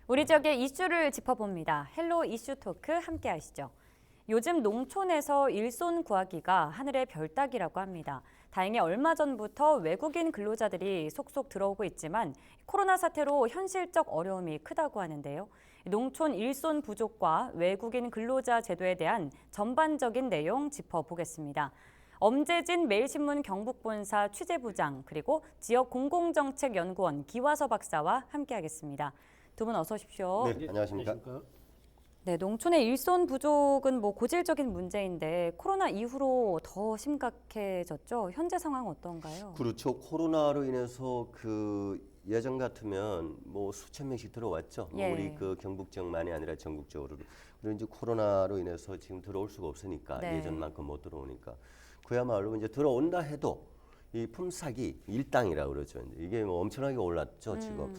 우리 지역의 이슈를 짚어봅니다. 헬로 이슈 토크 함께 하시죠. 요즘 농촌에서 일손 구하기가 하늘의 별 따기라고 합니다. 다행히 얼마 전부터 외국인 근로자들이 속속 들어오고 있지만 코로나 사태로 현실적 어려움이 크다고 하는데요. 농촌 일손 부족과 외국인 근로자 제도에 대한 전반적인 내용 짚어보겠습니다. 엄재진 매일신문 경북본사 취재부장 그리고 지역 공공정책연구원 기화서 박사와 함께하겠습니다. 두 분 어서 오십시오. 네, 안녕하십니까? 네, 농촌의 일손 부족은 고질적인 문제인데 코로나 이후로 더 심각해졌죠. 현재 상황 어떤가요? 그렇죠. 코로나로 인해서 예전 같으면 수천 명씩 들어왔죠. 예. 우리 경북 지역만이 아니라 전국적으로. 그리고 이제 코로나로 인해서 지금 들어올 수가 없으니까 네. 예전만큼 못 들어오니까 그야말로 이제 들어온다 해도 이 품삯이 일당이라고 그러죠. 이게 엄청나게 올랐죠, 지금.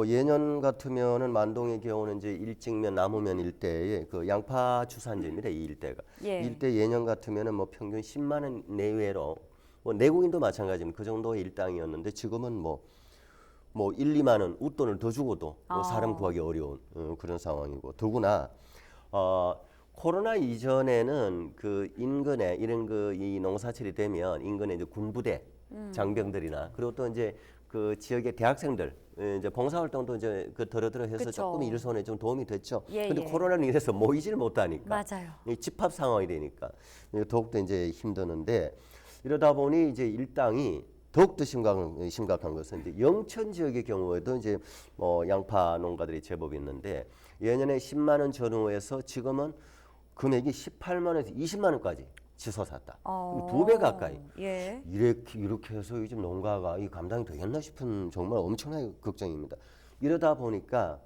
예년 같으면은 만동의 경우는 이제 일직면, 나무면 일대에 양파 주산지입니다, 이 일대가. 예. 일대 예년 같으면은 평균 10만 원 내외로 내국인도 마찬가지입니다. 그 정도의 일당이었는데 지금은 1, 2만 원 웃돈을 더 주고도 사람 구하기 어려운 그런 상황이고 더구나 코로나 이전에는 인근에 이런 이 농사철이 되면 인근에 이제 군부대 장병들이나 그리고 또 이제 지역의 대학생들 이제 봉사활동도 이제 더러더러 해서 그쵸. 조금 일손에 좀 도움이 됐죠. 예, 근데 예. 코로나로 인해서 모이질 못하니까 맞아요. 이 집합 상황이 되니까 더욱더 이제 힘드는데 이러다 보니 이제 일당이 더욱더 심각한 것은 이제 영천 지역의 경우에도 이제 양파 농가들이 제법 있는데 예년에 10만 원 전후에서 지금은 금액이 18만 원에서 20만 원까지 치솟았다. 2배 가까이. 예. 이렇게 해서 요즘 농가가 이 감당이 되겠나 싶은 정말 엄청나게 걱정입니다. 이러다 보니까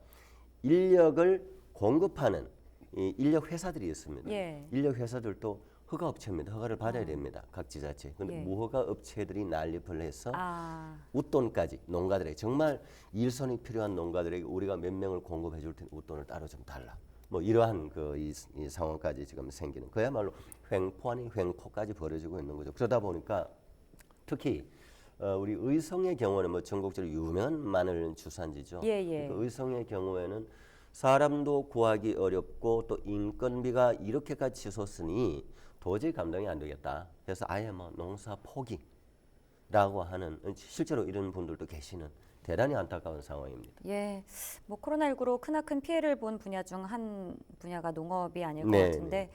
인력을 공급하는 이 인력 회사들이 있습니다. 예. 인력 회사들도 허가 업체입니다. 허가를 받아야 됩니다. 각 지자체. 근데 예. 무허가 업체들이 난립을 해서 아, 웃돈까지 농가들에게 정말 일손이 필요한 농가들에게 우리가 몇 명을 공급해 줄 테니 웃돈을 따로 좀 달라. 이러한 이 상황까지 지금 생기는 그야말로 횡포 아닌 횡포까지 벌어지고 있는 거죠. 그러다 보니까 특히 우리 의성의 경우는 전국적으로 유명한 마늘 주산지죠. 예, 예. 의성의 경우에는 사람도 구하기 어렵고 또 인건비가 이렇게까지 치솟으니 도저히 감당이 안 되겠다. 그래서 아예 농사 포기라고 하는 실제로 이런 분들도 계시는 대단히 안타까운 상황입니다. 예. 코로나19로 크나큰 피해를 본 분야 중 한 분야가 농업이 아닐 것 네, 같은데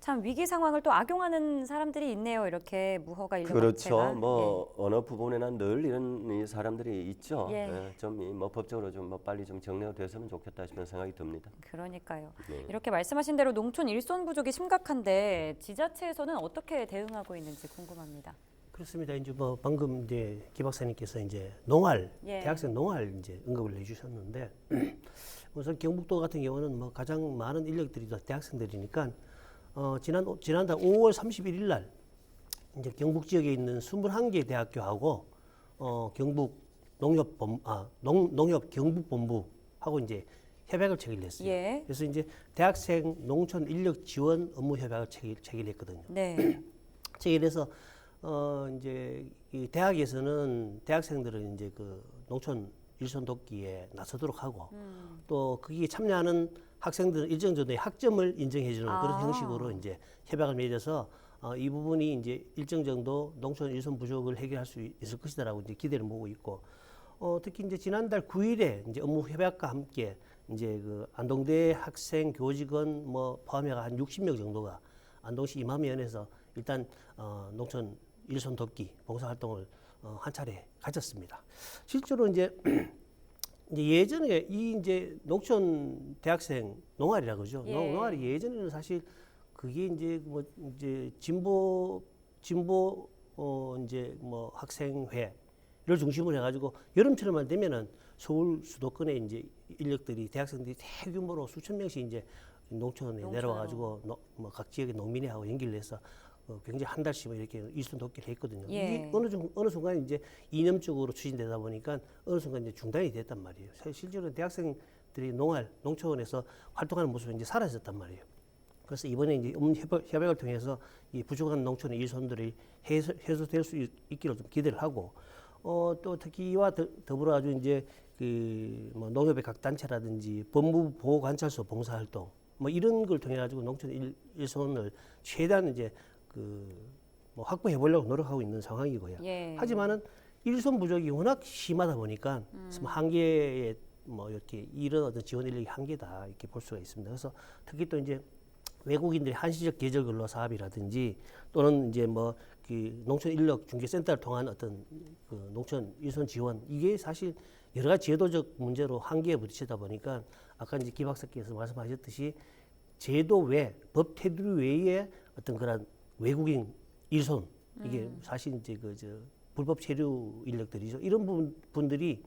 참 위기 상황을 또 악용하는 사람들이 있네요. 이렇게 무허가 인력 그렇죠. 업체가. 어느 부분에나 늘 이런 이 사람들이 있죠. 예. 좀 법적으로 좀 빨리 좀 정리가 됐으면 좋겠다 싶은 생각이 듭니다. 그러니까요. 네. 이렇게 말씀하신 대로 농촌 일손 부족이 심각한데 지자체에서는 어떻게 대응하고 있는지 궁금합니다. 그렇습니다. 이제 방금 이제 기 박사님께서 이제 농활 예. 대학생 농활 이제 언급을 해주셨는데 우선 경북도 같은 경우는 가장 많은 인력들이 다 대학생들이니까 지난달 5월 31일 날 이제 경북 지역에 있는 21개 대학교하고 경북 농협 경북본부하고 이제 협약을 체결했어요. 예. 그래서 이제 대학생 농촌 인력 지원 업무 협약을 체결했거든요. 네. 체결해서 이제 이 대학에서는 대학생들은 이제 농촌 일손 돕기에 나서도록 하고 또 거기에 참여하는 학생들은 일정 정도의 학점을 인정해주는 그런 형식으로 이제 협약을 맺어서 이 부분이 이제 일정 정도 농촌 일손 부족을 해결할 수 있을 것이다라고 이제 기대를 모으고 있고 특히 이제 지난달 9일에 이제 업무 협약과 함께 이제 안동대 학생 교직원 포함해가 한 60명 정도가 안동시 이맘위원회에서 일단 농촌 일손 돕기 봉사활동을 한 차례 가졌습니다. 실제로 이제 예전에 이제 농촌 대학생 농활이라 그러죠. 예. 농활이 예전에는 사실 그게 이제 진보 이제 학생회를 중심으로 해가지고 여름철만 되면은 서울 수도권에 이제 인력들이 대학생들이 대규모로 수천 명씩 이제 농촌에 내려와가지고 각 지역의 농민회하고 연결을 해서 굉장히 한 달씩 이렇게 일손 돕기를 했거든요. 예. 이게 어느 순간 이제 이념적으로 추진되다 보니까 어느 순간 이제 중단이 됐단 말이에요. 실제로 대학생들이 농촌에서 활동하는 모습이 이제 사라졌단 말이에요. 그래서 이번에 이제 협약을 통해서 이 부족한 농촌의 일손들이 해소될 수 있기를 좀 기대를 하고 또 특히 이와 더불어 아주 이제 그 뭐 농협의 각 단체라든지 법무부 보호관찰소 봉사활동 뭐 이런 걸 통해 가지고 농촌 일손을 최대한 이제 그 뭐 확보해 보려고 노력하고 있는 상황이고요. 예. 하지만은 일손 부족이 워낙 심하다 보니까 한계에 뭐 이렇게 이런 어떤 지원 인력이 한계다 이렇게 볼 수가 있습니다. 그래서 특히 또 이제 외국인들이 한시적 계절 근로 사업이라든지 또는 이제 뭐 그 농촌 인력 중개센터를 통한 어떤 그 농촌 일손 지원 이게 사실 여러 가지 제도적 문제로 한계에 부딪히다 보니까 아까 이제 김 박사께서 말씀하셨듯이 제도 외, 법 테두리 외에 어떤 그런 외국인 일손 이게 사실 이제 그 저 불법 체류 인력들이죠. 이런 분들이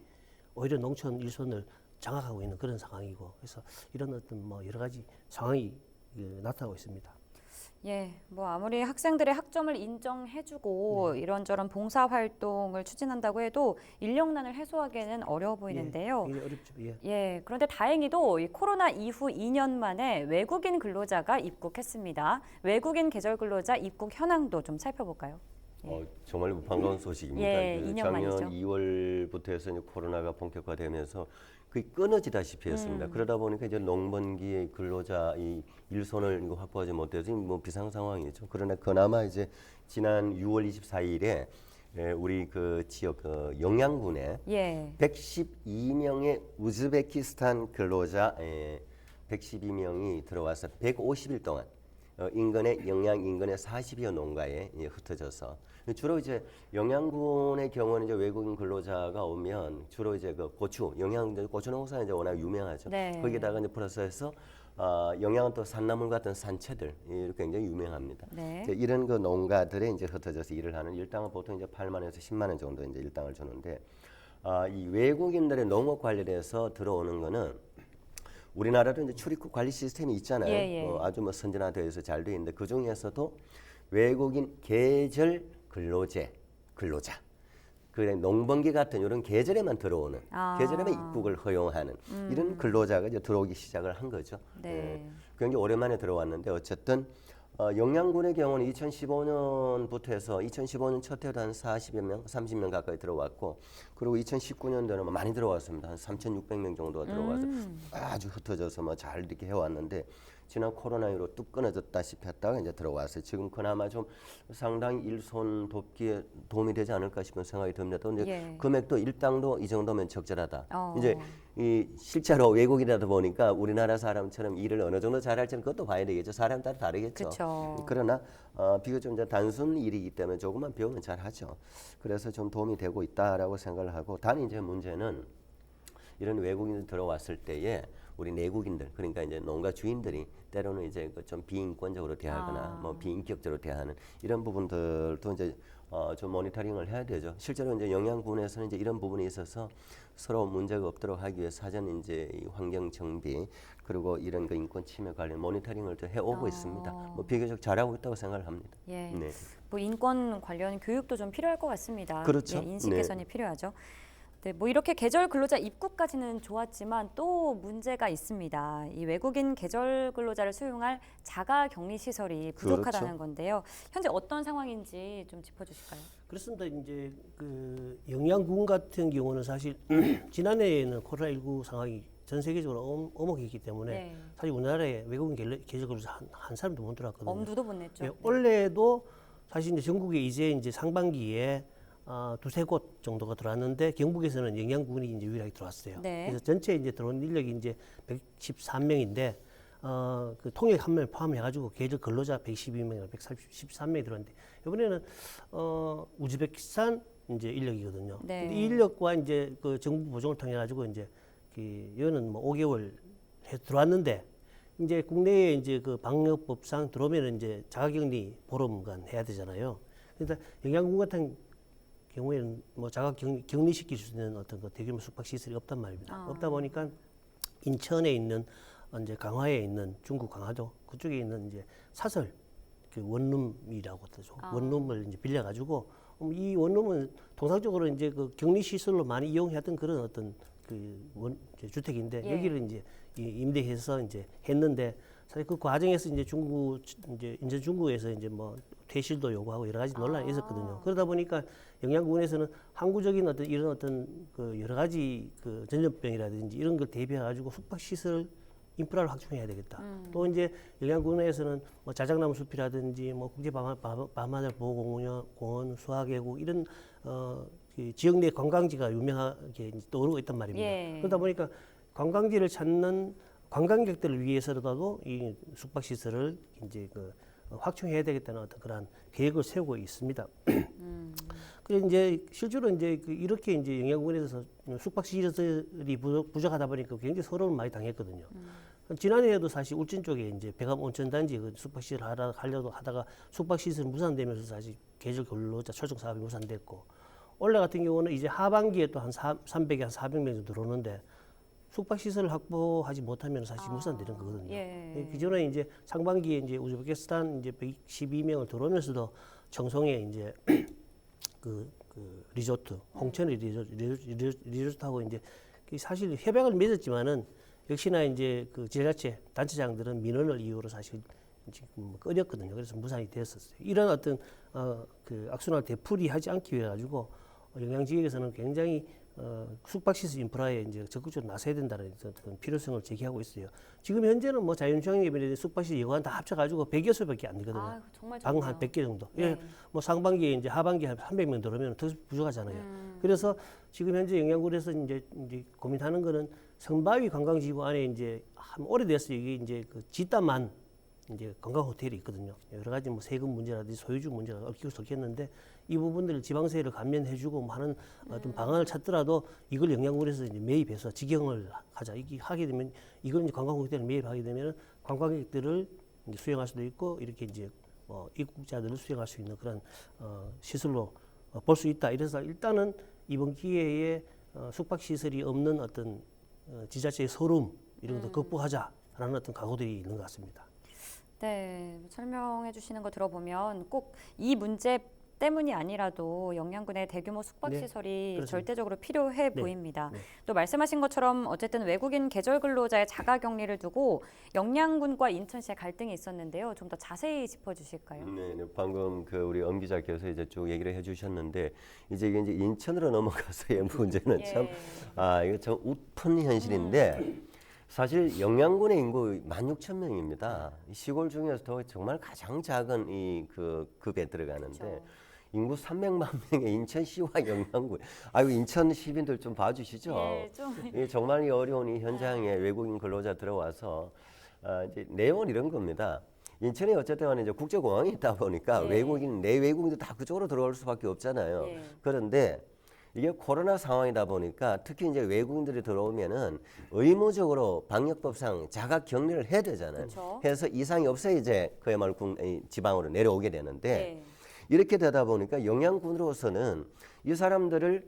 오히려 농촌 일손을 장악하고 있는 그런 상황이고 그래서 이런 어떤 뭐 여러 가지 상황이 나타나고 있습니다. 예, 뭐 아무리 학생들의 학점을 인정해주고 이런저런 봉사 활동을 추진한다고 해도 인력난을 해소하기에는 어려워 보이는데요. 굉장히 어렵죠. 예. 예, 그런데 다행히도 이 코로나 이후 2년 만에 외국인 근로자가 입국했습니다. 외국인 계절 근로자 입국 현황도 좀 살펴볼까요? 정말 반가운 소식입니다. 예, 그 2년 작년 만이죠. 2월부터 해서 이제 코로나가 본격화되면서 거의 끊어지다시피 했습니다. 그러다 보니까 이제 농번기의 근로자 이 일손을 이거 확보하지 못해서 뭐 비상 상황이죠. 그러나 그나마 이제 지난 6월 24일에 우리 그 지역 그 영양군에 예. 112명의 우즈베키스탄 근로자 112명이 들어와서 150일 동안 인근의 영양 인근의 40여 농가에 흩어져서 주로 이제 영양군의 경우는 이제 외국인 근로자가 오면 주로 이제 그 고추 고추 농사 이제 워낙 유명하죠. 네. 거기다가 이제 플러스해서 영양은 또 산나물 같은 산채들 이렇게 굉장히 유명합니다. 네. 이제 이런 그 농가들에 이제 흩어져서 일을 하는 일당은 보통 이제 8만 원에서 10만 원 정도 이제 일당을 주는데 이 외국인들의 농업 관련해서 들어오는 거는 우리나라도 이제 출입국 관리 시스템이 있잖아요. 예, 예. 아주 뭐 선진화되어서 잘 돼 있는데 그 중에서도 외국인 계절 근로자, 그래 농번기 같은 이런 계절에만 들어오는 계절에만 입국을 허용하는 이런 근로자가 이제 들어오기 시작을 한 거죠. 네. 굉장히 오랜만에 들어왔는데 어쨌든 영양군의 경우는 2015년부터 해서 2015년 첫 해도 한 40여 명, 30명 가까이 들어왔고 그리고 2019년도는 많이 들어왔습니다. 한 3,600명 정도가 들어와서 아주 흩어져서 뭐 잘 이렇게 해왔는데 지난 코로나19로 뚝 끊어졌다시피 했다가 이제 들어왔어요. 지금 그나마 좀 상당히 일손 돕기에 도움이 되지 않을까 싶은 생각이 듭니다. 또 이제 예. 금액도 일당도 이 정도면 적절하다. 어. 이제 이 실제로 외국인이다 보니까 우리나라 사람처럼 일을 어느 정도 잘할지는 그것도 봐야 되겠죠. 사람 따라 다르겠죠. 그쵸. 그러나 비교적 이제 단순 일이기 때문에 조금만 배우면 잘하죠. 그래서 좀 도움이 되고 있다라고 생각을 하고 단 이제 문제는 이런 외국인들 들어왔을 때에 우리 내국인들 그러니까 이제 농가 주인들이 때로는 이제 좀 비인권적으로 대하거나 뭐 비인격적으로 대하는 이런 부분들도 이제 좀 모니터링을 해야 되죠. 실제로 이제 영양군에서는 이제 이런 부분이 있어서 서로 문제가 없도록 하기 위해 사전 이제 이 환경 정비 그리고 이런 그 인권 침해 관련 모니터링을 또 해오고 있습니다. 뭐 비교적 잘하고 있다고 생각을 합니다. 예. 네. 뭐 인권 관련 교육도 좀 필요할 것 같습니다. 그렇죠. 예, 인식 네. 개선이 필요하죠. 네, 뭐 이렇게 계절 근로자 입국까지는 좋았지만 또 문제가 있습니다. 이 외국인 계절 근로자를 수용할 자가 격리 시설이 부족하다는 그렇죠. 건데요. 현재 어떤 상황인지 좀 짚어주실까요? 그렇습니다. 이제 그 영양군 같은 경우는 사실 지난해에는 코로나19 상황이 전 세계적으로 엄혹했기 때문에 네. 사실 우리나라에 외국인 계절 근로자 한 사람도 못 들어왔거든요. 엄두도 못 냈죠. 예, 네. 원래도 사실 이제 전국에 이제 상반기에 두세 곳 정도가 들어왔는데 경북에서는 영양군이 이제 유일하게 들어왔어요. 네. 그래서 전체 이제 들어온 인력이 이제 113명인데 그 통역 한 명 포함해가지고 계절 근로자 112명이나 113명이 들어왔는데 이번에는 우즈베키스탄 이제 인력이거든요. 네. 근데 이 인력과 이제 그 정부 보정을 통해 가지고 이제 이거는 뭐 5개월 해 들어왔는데 이제 국내에 이제 그 방역법상 들어오면 이제 자가격리 보름간 해야 되잖아요. 그러니까 영양군 같은 경우에는 뭐 격리시킬 수 있는 어떤 그 대규모 숙박 시설이 없단 말입니다. 없다 보니까 인천에 있는 이제 강화에 있는 중국 강화도 그쪽에 있는 이제 사설 그 원룸이라고 하죠. 원룸을 이제 빌려가지고 이 원룸은 통상적으로 이제 그 격리 시설로 많이 이용하던 그런 어떤 이제 주택인데 예. 여기를 이제 임대해서 이제 했는데 사실 그 과정에서 이제 인제 중국에서 이제 뭐 퇴실도 요구하고 여러 가지 논란이 있었거든요. 그러다 보니까 영양군에서는 항구적인 어떤 이런 어떤 그 여러 가지 그 전염병이라든지 이런 걸 대비해 가지고 숙박 시설 인프라를 확충해야 되겠다. 또 이제 영양군에서는 뭐 자작나무 숲이라든지 뭐 국제 밤하늘 보호공원, 수학계곡 이런 그 지역 내 관광지가 유명하게 이제 떠오르고 있단 말입니다. 예. 그러다 보니까 관광지를 찾는 관광객들을 위해서라도 이 숙박 시설을 이제 그 확충해야 되겠다는 어떤 그런 계획을 세우고 있습니다. 그래서 이제 실제로 이제 이렇게 이제 영양군에서 숙박 시설이 부족하다 보니까 굉장히 서러움을 많이 당했거든요. 지난해에도 사실 울진 쪽에 이제 백암 온천단지 그 숙박 시설 하려고 하다가 숙박 시설 무산되면서 사실 계절 근로자 초청 사업이 무산됐고 올해 같은 경우는 이제 하반기에 또 한 300에 한 400명 정도 들어오는데 숙박 시설을 확보하지 못하면 사실 무산되는 거거든요. 예. 기존에 이제 상반기에 이제 우즈베키스탄 이제 112명을 들어오면서도 청송에 이제 그 리조트, 홍천의 리조트하고 이제 사실 협약을 맺었지만은 역시나 이제 그 지자체 단체장들은 민원을 이유로 사실 지금 꺼렸거든요. 그래서 무산이 됐었어요. 이런 어떤 그 악순환을 되풀이하지 않기 위해 가지고 영양지역에서는 굉장히 숙박시설 인프라에 이제 적극적으로 나서야 된다는 그런 필요성을 제기하고 있어요. 지금 현재는 뭐 자연휴양림이나 숙박시설 여관 다 합쳐가지고 100여 소밖에 안 되거든요. 아, 정말 방 좋네요. 한 100개 정도. 네. 예, 뭐 상반기에 이제 하반기에 한 300명 들어오면 더 부족하잖아요. 그래서 지금 현재 영양군에서 이제 고민하는 거는 성바위 관광지구 안에 이제 한 오래됐어요. 이게 이제 그 짓다만 이제 관광 호텔이 있거든요. 여러 가지 뭐 세금 문제라든지 소유주 문제가 얽히고 섞였는데 이 부분들을 지방세를 감면해주고 뭐 하는 어떤 방안을 찾더라도 이걸 영양군에서 이제 매입해서 직영을 하자. 이게 하게 되면 이걸 이제 관광 호텔을 매입하게 되면 관광객들을 이제 수용할 수도 있고 이렇게 이제 입국자들을 수용할 수 있는 그런 시설로 볼 수 있다. 이래서 일단은 이번 기회에 숙박 시설이 없는 어떤 지자체의 서름 이런 것도 극복하자라는 어떤 각오들이 있는 것 같습니다. 네, 설명해 주시는 거 들어보면 꼭 이 문제 때문이 아니라도 영양군의 대규모 숙박시설이 그렇습니다. 절대적으로 필요해 네. 보입니다. 네. 또 말씀하신 것처럼 어쨌든 외국인 계절 근로자의 자가격리를 두고 영양군과 인천시의 갈등이 있었는데요. 좀 더 자세히 짚어주실까요? 네, 방금 그 우리 엄 기자께서 이제 쭉 얘기를 해주셨는데 이제 이게 이제 인천으로 넘어가서의 문제는 참 이거 참 웃픈 현실인데 사실 영양군의 인구 16,000명입니다. 시골 중에서도 정말 가장 작은 이 그 급에 들어가는데 그렇죠. 인구 300만 명의 인천시와 영양군. 아이고 인천 시민들 좀 봐주시죠. 예, 좀 이 정말 이 어려운 이 현장에 외국인 근로자 들어와서 이제 내용은 이런 겁니다. 인천이 어쨌든 간에 이제 국제공항이 있다 보니까 예. 외국인 내 외국인도 다 그쪽으로 들어올 수밖에 없잖아요. 예. 그런데 이게 코로나 상황이다 보니까 특히 이제 외국인들이 들어오면은 의무적으로 방역법상 자가 격리를 해야 되잖아요. 그쵸. 해서 이상이 없어야 이제 그야말로 지방으로 내려오게 되는데 예. 이렇게 되다 보니까 영양군으로서는 이 사람들을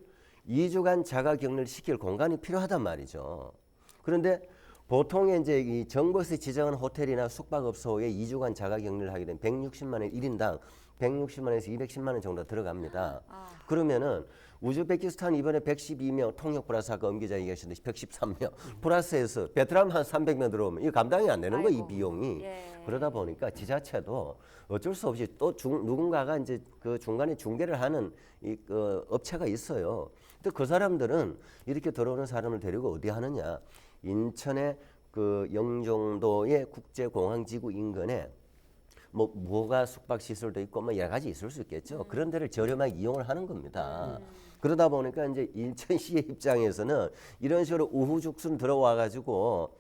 2주간 자가 격리를 시킬 공간이 필요하단 말이죠. 그런데 보통 이제 이 정부에서 지정한 호텔이나 숙박업소에 2주간 자가 격리를 하게 되면 160만 원 1인당 160만 원에서 210만 원 정도 들어갑니다. 그러면은 우즈베키스탄 이번에 112명 통역 플러스 아까 엄 기자 얘기하셨듯이 113명 플러스해서 베트남 한 300명 들어오면 이거 감당이 안 되는 거예요, 이 비용이. 예. 그러다 보니까 지자체도 어쩔 수 없이 또 누군가가 이제 그 중간에 중개를 하는 그 업체가 있어요. 근데 그 사람들은 이렇게 들어오는 사람을 데리고 어디 하느냐? 인천의 그 영종도의 국제공항지구 인근에 뭐가 숙박 시설도 있고 뭐 여러 가지 있을 수 있겠죠. 그런 데를 저렴하게 이용을 하는 겁니다. 그러다 보니까 이제 인천시의 입장에서는 이런 식으로 우후죽순 들어와 가지고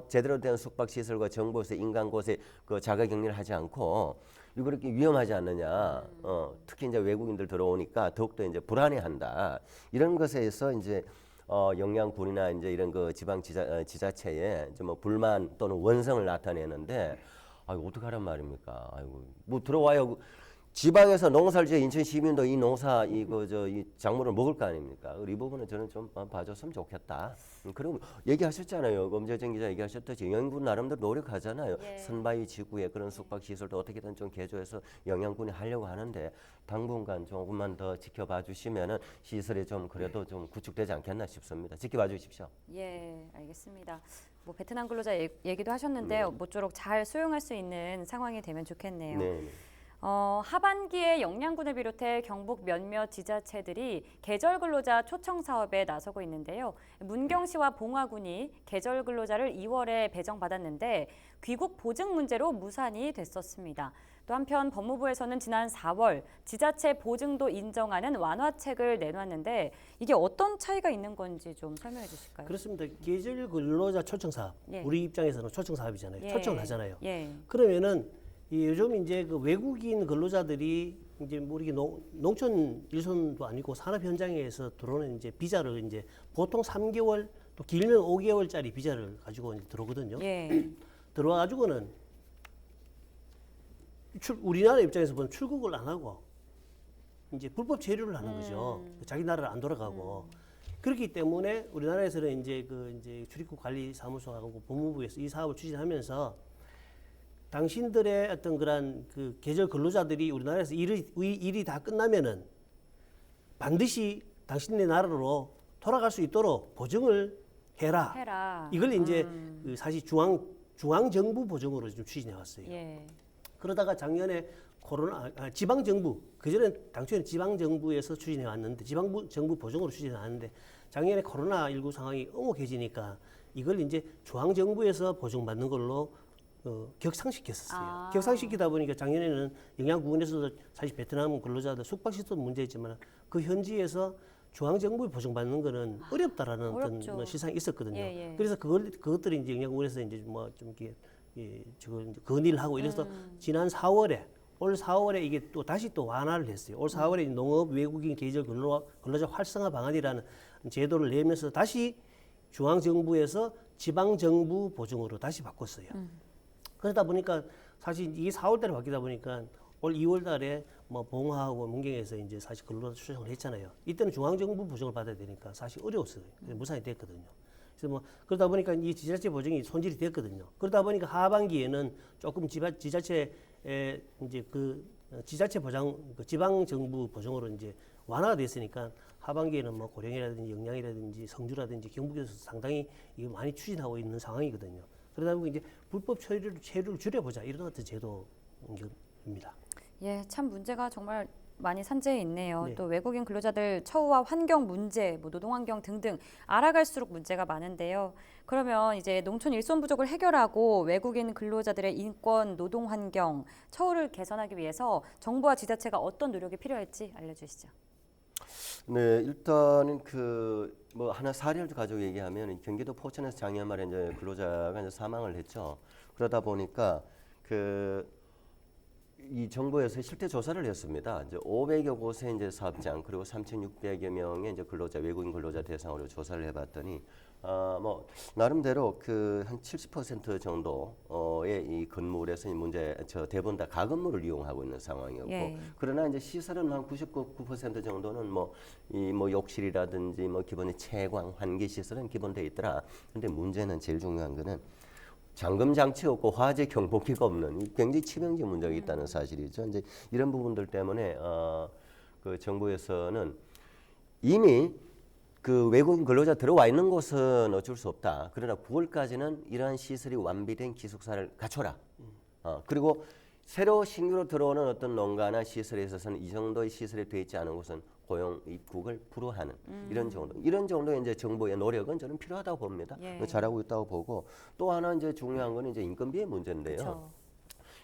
제대로 된 숙박 시설과 정부에서 인간 곳에 그 자가 격리를 하지 않고 이거 그렇게 위험하지 않느냐. 특히 이제 외국인들 들어오니까 더욱더 이제 불안해한다. 이런 것에서 이제 영양군이나 이제 이런 그 지방 지자체에 이제 뭐 불만 또는 원성을 나타내는데 아이고 어떡하란 말입니까? 아이고 뭐 들어와요. 지방에서 농사를 지어 인천 시민도 이 농사 이 작물을 먹을 거 아닙니까? 이 부분은 저는 좀 봐줬으면 좋겠다. 그리고 얘기하셨잖아요. 엄재정 기자 얘기하셨듯이 영양군 나름대로 노력하잖아요. 예. 선바위 지구에 그런 숙박 시설도 어떻게든 좀 개조해서 영양군이 하려고 하는데 당분간 조금만 더 지켜봐 주시면은 시설이 좀 그래도 좀 구축되지 않겠나 싶습니다. 지켜봐 주십시오. 예, 알겠습니다. 뭐 베트남 근로자 얘기도 하셨는데 모쪼록 잘 수용할 수 있는 상황이 되면 좋겠네요. 네. 하반기에 영양군을 비롯해 경북 몇몇 지자체들이 계절 근로자 초청 사업에 나서고 있는데요. 문경시와 봉화군이 계절 근로자를 2월에 배정받았는데 귀국 보증 문제로 무산이 됐었습니다. 또 한편 법무부에서는 지난 4월 지자체 보증도 인정하는 완화책을 내놨는데 이게 어떤 차이가 있는 건지 좀 설명해 주실까요? 그렇습니다. 계절 근로자 초청 사업. 예. 우리 입장에서는 초청 사업이잖아요. 예. 초청을 하잖아요. 예. 그러면은 요즘 이제 그 외국인 근로자들이 이제 뭐 이렇게 농촌 일손도 아니고 산업 현장에서 들어오는 이제 비자를 이제 보통 3개월 또 길면 5개월짜리 비자를 가지고 이제 들어오거든요. 예. 들어와 가지고는 우리나라 입장에서 보면 출국을 안 하고 이제 불법 체류를 하는 거죠. 자기 나라를 안 돌아가고. 그렇기 때문에 우리나라에서는 이제 출입국 관리 사무소하고 법무부에서 이 사업을 추진하면서 당신들의 어떤 그런 그 계절 근로자들이 우리나라에서 일이 다 끝나면은 반드시 당신네 나라로 돌아갈 수 있도록 보증을 해라. 이걸 이제 그 사실 중앙 정부 보증으로 좀 추진해 왔어요. 예. 그러다가 작년에 지방 정부, 그전엔 당초에는 지방 정부에서 추진해 왔는데 지방 정부 보증으로 추진해 왔는데 작년에 코로나19 상황이 엄혹해지니까 이걸 이제 중앙 정부에서 보증받는 걸로 격상시켰었어요. 격상시키다 보니까 작년에는 영양구군에서도 사실 베트남 근로자들 숙박시설 문제였지만 그 현지에서 중앙정부에 보증받는 거는 어렵다라는 어렵죠. 어떤 뭐 시상이 있었거든요. 예, 예. 그래서 그것들이 이제 영양구군에서 이제 뭐 좀 이렇게 저걸 이제 건의를 하고 이래서 지난 4월에 올 4월에 이게 또 다시 또 완화를 했어요. 올 4월에 농업 외국인 계절 근로자 활성화 방안이라는 제도를 내면서 다시 중앙정부에서 지방정부 보증으로 다시 바꿨어요. 그러다 보니까 사실 이게 4월 달에 바뀌다 보니까 올 2월 달에 뭐 봉화하고 문경에서 이제 사실 근로자 추정을 했잖아요. 이때는 중앙정부 보증을 받아야 되니까 사실 어려웠어요. 무산이 됐거든요. 그래서 뭐 그러다 보니까 이 지자체 보증이 손질이 됐거든요. 그러다 보니까 하반기에는 조금 지자체에 이제 그 지자체 보장, 그 지방정부 보증으로 이제 완화가 됐으니까 하반기에는 뭐 고령이라든지 영양이라든지 성주라든지 경북에서 상당히 이거 많이 추진하고 있는 상황이거든요. 그러다 보니 이제 불법 체류를 줄여보자 이런 어떤 제도입니다. 예, 참 문제가 정말 많이 산재해 있네요. 네. 또 외국인 근로자들 처우와 환경 문제, 뭐 노동 환경 등등 알아갈수록 문제가 많은데요. 그러면 이제 농촌 일손 부족을 해결하고 외국인 근로자들의 인권, 노동 환경, 처우를 개선하기 위해서 정부와 지자체가 어떤 노력이 필요할지 알려주시죠. 네, 일단은 그 뭐 하나 사례를 가지고 얘기하면 경기도 포천에서 작년 말에 이제 근로자가 이제 사망을 했죠. 그러다 보니까 이 정부에서 실태 조사를 했습니다. 이제 500여 곳의 이제 사업장 그리고 3,600여 명의 이제 근로자 외국인 근로자 대상으로 조사를 해봤더니 뭐 나름대로 그 한 70% 정도의 이 건물에서 이 대부분 다 가건물을 이용하고 있는 상황이었고 예. 그러나 이제 시설은 한 99% 정도는 뭐 욕실이라든지 뭐 기본의 채광 환기 시설은 기본돼 있더라. 근데 문제는 제일 중요한 거는 잠금 장치 없고 화재 경보기가 없는 굉장히 치명적 문제가 있다는 사실이죠. 이제 이런 부분들 때문에 그 정부에서는 이미 그 외국인 근로자 들어와 있는 곳은 어쩔 수 없다. 그러나 9월까지는 이러한 시설이 완비된 기숙사를 갖춰라. 그리고 새로 신규로 들어오는 어떤 농가나 시설에 있어서는 이 정도의 시설이 되어 있지 않은 곳은 고용 입국을 불허하는 이런 정도의 이제 정부의 노력은 저는 필요하다고 봅니다. 예. 잘하고 있다고 보고 또 하나 이제 중요한 거는 이제 인건비의 문제인데요. 그렇죠.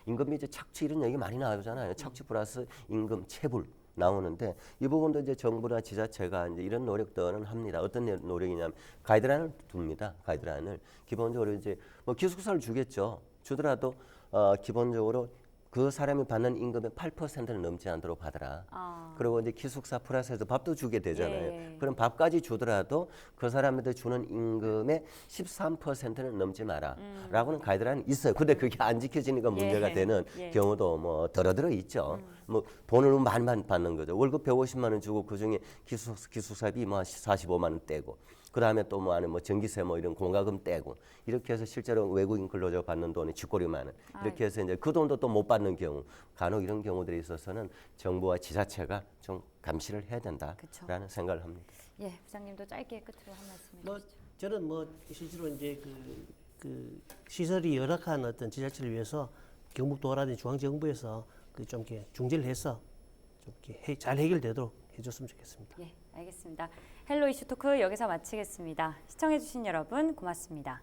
임금비 이제 착취 이런 얘기 많이 나오잖아요. 착취 플러스 임금 체불 나오는데 이 부분도 이제 정부나 지자체가 이제 이런 노력들은 합니다. 어떤 노력이냐면 가이드라인을 둡니다. 가이드라인을 기본적으로 이제 뭐 기숙사를 주겠죠. 주더라도 기본적으로 그 사람이 받는 임금의 8%는 넘지 않도록 받아라. 그리고 이제 기숙사 플러스해서 밥도 주게 되잖아요. 예. 그럼 밥까지 주더라도 그 사람한테 주는 임금의 13%는 넘지 마라. 라고는 가이드라인이 있어요. 근데 그게 안 지켜지니까 문제가 되는 경우도 뭐 더러더러 있죠. 뭐 돈을 많이 받는 거죠. 월급 150만 원 주고 그중에 기숙사비 뭐 45만 원 떼고 그 다음에 또 뭐 안에 뭐 전기세 뭐 이런 공과금 떼고 이렇게 해서 실제로 외국인 근로자가 받는 돈이 쥐꼬리만 원 이렇게 해서 이제 그 돈도 또 못 받는 경우 간혹 이런 경우들이 있어서는 정부와 지자체가 좀 감시를 해야 된다라는 생각을 합니다. 예, 부장님도 짧게 끝으로 한 말씀 뭐 해주시죠. 저는 뭐 실제로 이제 그 시설이 열악한 어떤 지자체를 위해서 경북도라든지 중앙정부에서 좀 이렇게 중재를 해서 좀 이렇게 잘 해결되도록 해줬으면 좋겠습니다. 예, 알겠습니다. 헬로 이슈 토크 여기서 마치겠습니다. 시청해주신 여러분 고맙습니다.